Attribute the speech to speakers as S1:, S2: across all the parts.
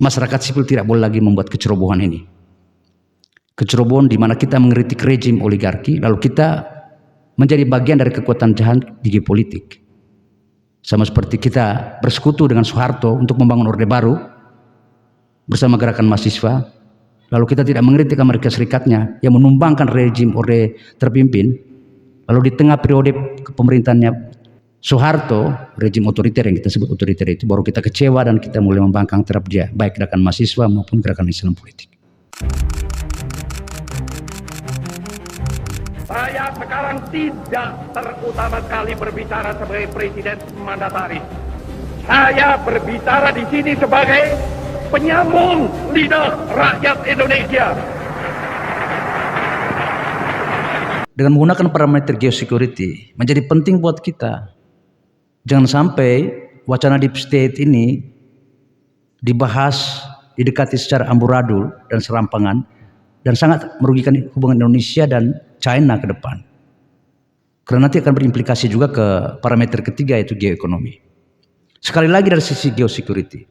S1: Masyarakat sipil tidak boleh lagi membuat kecerobohan ini. Kecerobohan di mana kita mengkritik rejim oligarki, lalu kita menjadi bagian dari kekuatan jahat di geopolitik. Sama seperti kita bersekutu dengan Soeharto untuk membangun Orde Baru bersama gerakan mahasiswa, lalu kita tidak mengkritik Amerika Serikatnya yang menumbangkan rejim Orde terpimpin, lalu di tengah periode pemerintahannya Soeharto, rejim otoriter yang kita sebut otoriter itu, baru kita kecewa dan kita mulai membangkang terhadap dia, baik gerakan mahasiswa maupun gerakan Islam politik.
S2: Saya sekarang tidak terutama sekali berbicara sebagai presiden mandataris. Saya berbicara di sini sebagai penyambung lidah rakyat Indonesia.
S1: Dengan menggunakan parameter geosecurity menjadi penting buat kita. Jangan sampai wacana deep state ini dibahas, didekati secara amburadul dan serampangan, dan sangat merugikan hubungan Indonesia dan China ke depan. Karena nanti akan berimplikasi juga ke parameter ketiga, yaitu geoekonomi. Sekali lagi dari sisi geosecurity,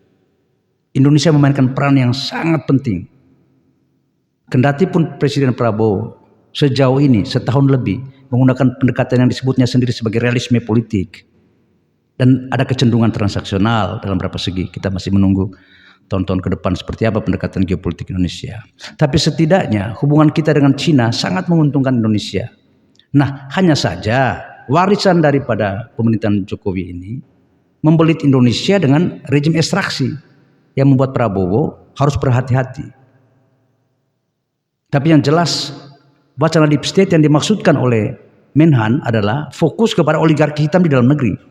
S1: Indonesia memainkan peran yang sangat penting. Kendati pun Presiden Prabowo sejauh ini setahun lebih menggunakan pendekatan yang disebutnya sendiri sebagai realisme politik, dan ada kecenderungan transaksional dalam beberapa segi. Kita masih menunggu tahun-tahun ke depan seperti apa pendekatan geopolitik Indonesia. Tapi setidaknya hubungan kita dengan Cina sangat menguntungkan Indonesia. Nah, hanya saja warisan daripada pemerintahan Jokowi ini membelit Indonesia dengan rejim ekstraksi yang membuat Prabowo harus berhati-hati. Tapi yang jelas wacana deep state yang dimaksudkan oleh Menhan adalah fokus kepada oligarki hitam di dalam negeri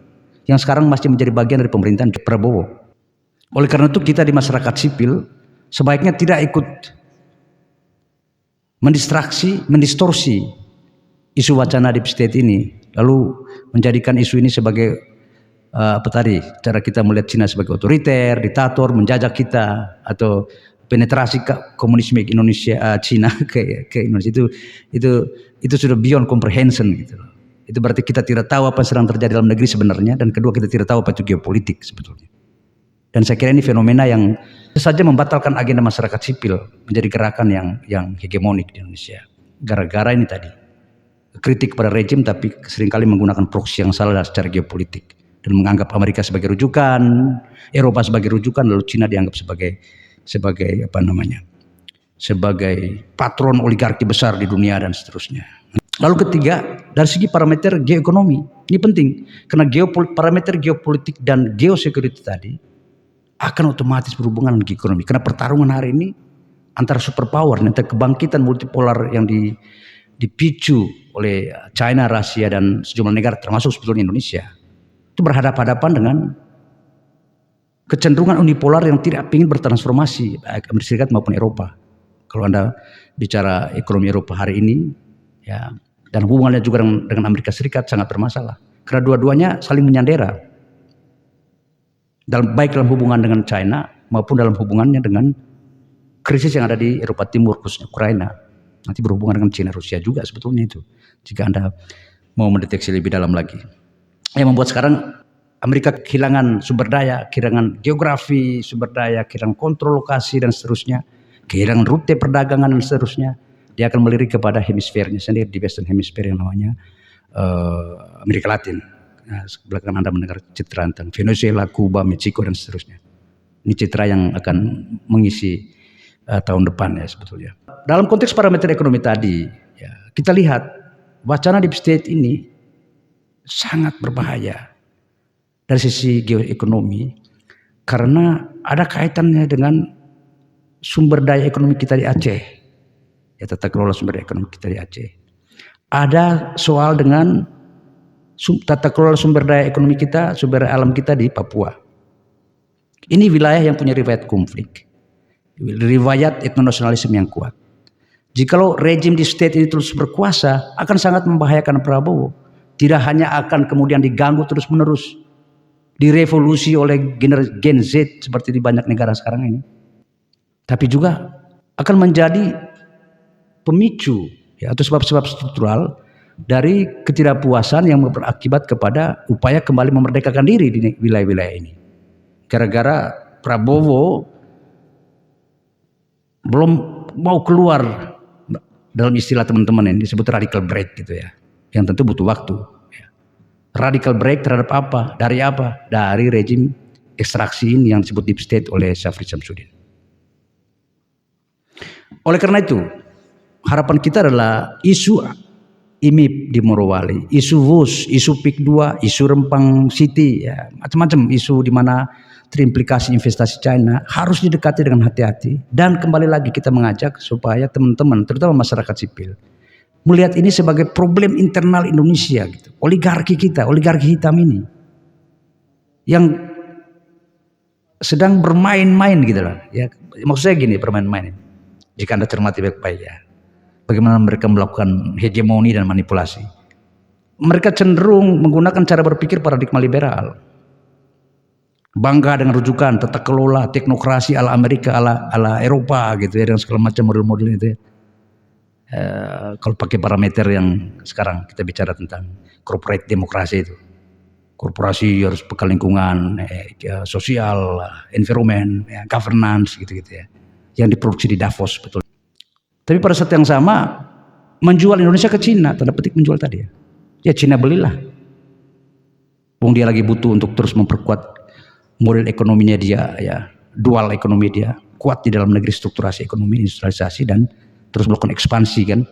S1: yang sekarang masih menjadi bagian dari pemerintahan Prabowo. Oleh karena itu kita di masyarakat sipil sebaiknya tidak ikut mendistorsi isu wacana deep state ini, lalu menjadikan isu ini sebagai cara kita melihat Cina sebagai otoriter, diktator, menjajah kita, atau penetrasi komunisme Indonesia Cina ke Indonesia. Itu sudah beyond comprehension gitu loh. Itu berarti kita tidak tahu apa yang sedang terjadi dalam negeri sebenarnya, dan kedua kita tidak tahu apa itu geopolitik sebetulnya. Dan saya kira ini fenomena yang saja membatalkan agenda masyarakat sipil menjadi gerakan yang hegemonik di Indonesia. Gara-gara ini tadi, kritik pada rejim tapi seringkali menggunakan proksi yang salah secara geopolitik dan menganggap Amerika sebagai rujukan, Eropa sebagai rujukan, lalu Cina dianggap sebagai patron oligarki besar di dunia dan seterusnya. Lalu ketiga, dari segi parameter geoekonomi, ini penting karena parameter geopolitik dan geosecurity tadi akan otomatis berhubungan dengan geoekonomi. Karena pertarungan hari ini antara superpower, antara kebangkitan multipolar yang dipicu oleh China, Rusia, dan sejumlah negara termasuk sebetulnya Indonesia, itu berhadapan-hadapan dengan kecenderungan unipolar yang tidak ingin bertransformasi, baik Amerika Serikat maupun Eropa. Kalau Anda bicara ekonomi Eropa hari ini, ya, dan hubungannya juga dengan Amerika Serikat sangat bermasalah. Karena dua-duanya saling menyandera. Baik dalam hubungan dengan China maupun dalam hubungannya dengan krisis yang ada di Eropa Timur, khususnya Ukraina. Nanti berhubungan dengan China, Rusia juga sebetulnya itu. Jika Anda mau mendeteksi lebih dalam lagi. Yang membuat sekarang Amerika kehilangan sumber daya, kehilangan geografi, sumber daya, kehilangan kontrol lokasi dan seterusnya. Kehilangan rute perdagangan dan seterusnya. Dia akan melirik kepada hemisfernya sendiri, di Western Hemisphere yang namanya Amerika Latin. Nah, belakang Anda mendengar citra tentang Venezuela, Kuba, Meksiko dan seterusnya. Ini citra yang akan mengisi tahun depan ya sebetulnya. Dalam konteks parameter ekonomi tadi, ya, kita lihat wacana deep state ini sangat berbahaya dari sisi geoekonomi karena ada kaitannya dengan sumber daya ekonomi kita di Aceh. Ya, tata kelola sumber daya ekonomi kita di Aceh. Ada soal dengan tata kelola sumber daya ekonomi kita, sumber daya alam kita di Papua. Ini wilayah yang punya riwayat konflik, riwayat etnonasionalisme yang kuat. Jikalau rejim di state ini terus berkuasa, akan sangat membahayakan Prabowo. Tidak hanya akan kemudian diganggu terus-menerus, direvolusi oleh Gen Z seperti di banyak negara sekarang ini, tapi juga akan menjadi pemicu ya, atau sebab-sebab struktural dari ketidakpuasan yang berakibat kepada upaya kembali memerdekakan diri di wilayah-wilayah ini. Gara-gara Prabowo belum mau keluar dalam istilah teman-teman ini disebut radical break gitu ya, yang tentu butuh waktu. Radical break terhadap apa? Dari apa? Dari rejim ekstraksi ini yang disebut deep state oleh Syafri Samsudin. Oleh karena itu, harapan kita adalah isu IMIP di Morowali, isu WUS, isu PIK 2, isu Rempang City, ya, macam-macam isu di mana terimplikasi investasi China harus didekati dengan hati-hati. Dan kembali lagi kita mengajak supaya teman-teman, terutama masyarakat sipil, melihat ini sebagai problem internal Indonesia gitu. Oligarki kita, oligarki hitam ini yang sedang bermain-main gitu loh. Ya, maksud saya gini, bermain-main. Jika Anda cermati baik-baik ya. Bagaimana mereka melakukan hegemoni dan manipulasi. Mereka cenderung menggunakan cara berpikir paradigma liberal. Bangga dengan rujukan tata kelola teknokrasi ala Amerika, ala Eropa gitu ya, dengan segala macam model-model itu ya. Kalau pakai parameter yang sekarang kita bicara tentang corporate demokrasi itu, korporasi harus bekal lingkungan, sosial, environment, governance gitu-gitu ya, yang diproduksi di Davos betul. Tapi pada saat yang sama menjual Indonesia ke Cina, tanda petik menjual tadi ya, ya Cina belilah. Wong dia lagi butuh untuk terus memperkuat model ekonominya dia, ya dual ekonomi dia, kuat di dalam negeri, strukturasi ekonomi, industrialisasi dan terus melakukan ekspansi kan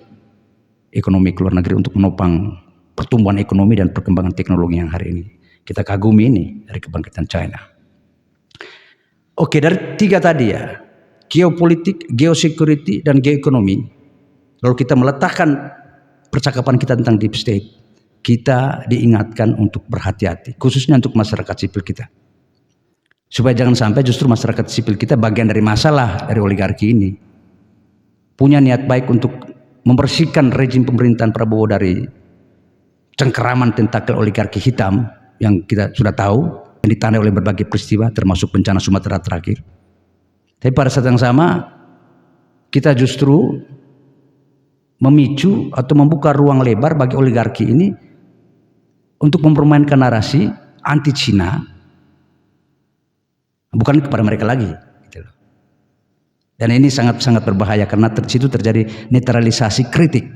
S1: ekonomi ke luar negeri untuk menopang pertumbuhan ekonomi dan perkembangan teknologi yang hari ini kita kagumi ini dari kebangkitan China. Oke, dari tiga tadi ya, geopolitik, geosecurity dan geoekonomi, lalu kita meletakkan percakapan kita tentang deep state, kita diingatkan untuk berhati-hati, khususnya untuk masyarakat sipil kita, supaya jangan sampai justru masyarakat sipil kita bagian dari masalah dari oligarki ini, punya niat baik untuk membersihkan rejim pemerintahan Prabowo dari cengkeraman tentakel oligarki hitam yang kita sudah tahu, yang ditandai oleh berbagai peristiwa termasuk bencana Sumatera terakhir. Tapi pada saat yang sama kita justru memicu atau membuka ruang lebar bagi oligarki ini untuk mempermainkan narasi anti Cina, bukan kepada mereka lagi. Dan ini sangat-sangat berbahaya karena di situ terjadi netralisasi kritik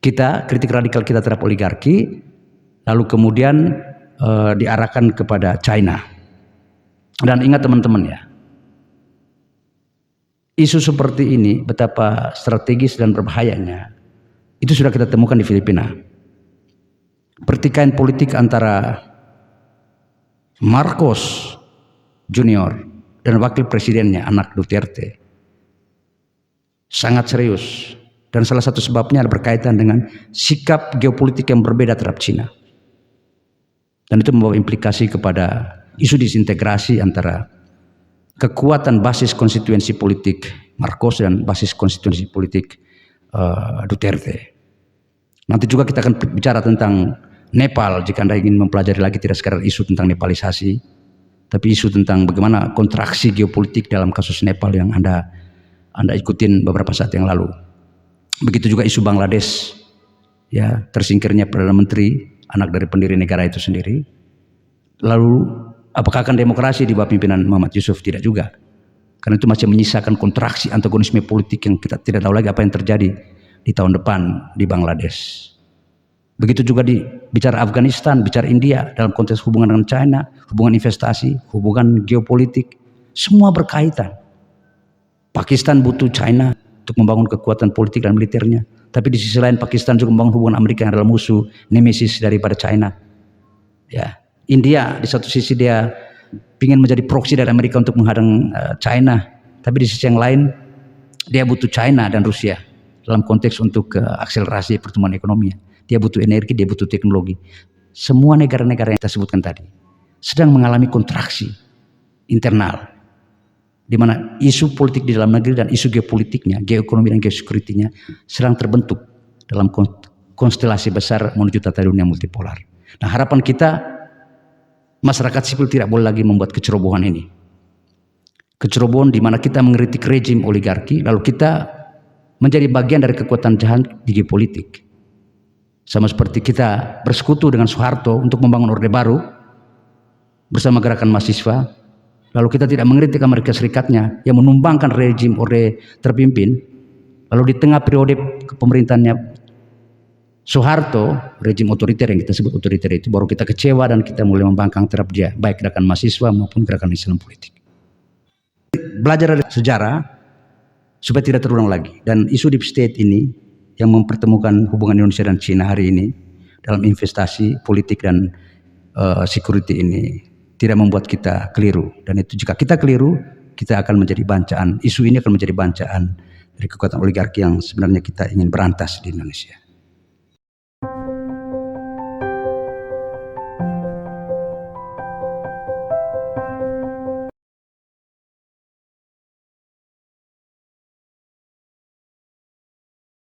S1: kita, kritik radikal kita terhadap oligarki, lalu kemudian diarahkan kepada China. Dan ingat teman-teman ya, isu seperti ini betapa strategis dan berbahayanya itu sudah kita temukan di Filipina. Pertikaian politik antara Marcos Junior dan wakil presidennya anak Duterte sangat serius, dan salah satu sebabnya berkaitan dengan sikap geopolitik yang berbeda terhadap Cina, dan itu membawa implikasi kepada isu disintegrasi antara kekuatan basis konstituensi politik Marcos dan basis konstituensi politik Duterte. Nanti juga kita akan bicara tentang Nepal jika Anda ingin mempelajari lagi, tidak sekedar isu tentang Nepalisasi, tapi isu tentang bagaimana kontraksi geopolitik dalam kasus Nepal yang Anda ikutin beberapa saat yang lalu. Begitu juga isu Bangladesh, ya, tersingkirnya Perdana Menteri, anak dari pendiri negara itu sendiri. Lalu apakah akan demokrasi di bawah pimpinan Muhammad Yusuf? Tidak juga, karena itu masih menyisakan kontraksi antagonisme politik yang kita tidak tahu lagi apa yang terjadi di tahun depan di Bangladesh. Begitu juga bicara Afghanistan, bicara India dalam konteks hubungan dengan China, hubungan investasi, hubungan geopolitik, semua berkaitan. Pakistan butuh China untuk membangun kekuatan politik dan militernya, tapi di sisi lain Pakistan juga membangun hubungan Amerika yang adalah musuh, nemesis daripada China. Ya, India di satu sisi dia ingin menjadi proksi dari Amerika untuk menghadang China, tapi di sisi yang lain dia butuh China dan Rusia dalam konteks untuk akselerasi pertumbuhan ekonomi. Dia butuh energi, dia butuh teknologi. Semua negara-negara yang kita sebutkan tadi sedang mengalami kontraksi internal, di mana isu politik di dalam negeri dan isu geopolitiknya, geoekonomi dan geosecurity-nya sedang terbentuk dalam konstelasi besar menuju tata dunia multipolar. Nah, harapan kita masyarakat sipil tidak boleh lagi membuat kecerobohan ini. Kecerobohan di mana kita mengkritik rejim oligarki, lalu kita menjadi bagian dari kekuatan jahat di geopolitik. Sama seperti kita bersekutu dengan Soeharto untuk membangun Orde Baru bersama gerakan mahasiswa, lalu kita tidak mengkritik Amerika Serikatnya yang menumbangkan rejim Orde terpimpin, lalu di tengah periode pemerintahannya Soeharto, rejim otoriter yang kita sebut otoriter itu, baru kita kecewa dan kita mulai membangkang terhadap dia, baik gerakan mahasiswa maupun gerakan Islam politik. Belajar dari sejarah supaya tidak terulang lagi. Dan isu deep state ini yang mempertemukan hubungan Indonesia dan Cina hari ini dalam investasi politik dan security ini tidak membuat kita keliru. Dan itu jika kita keliru, kita akan menjadi bancaan. Isu ini akan menjadi bancaan dari kekuatan oligarki yang sebenarnya kita ingin berantas di Indonesia.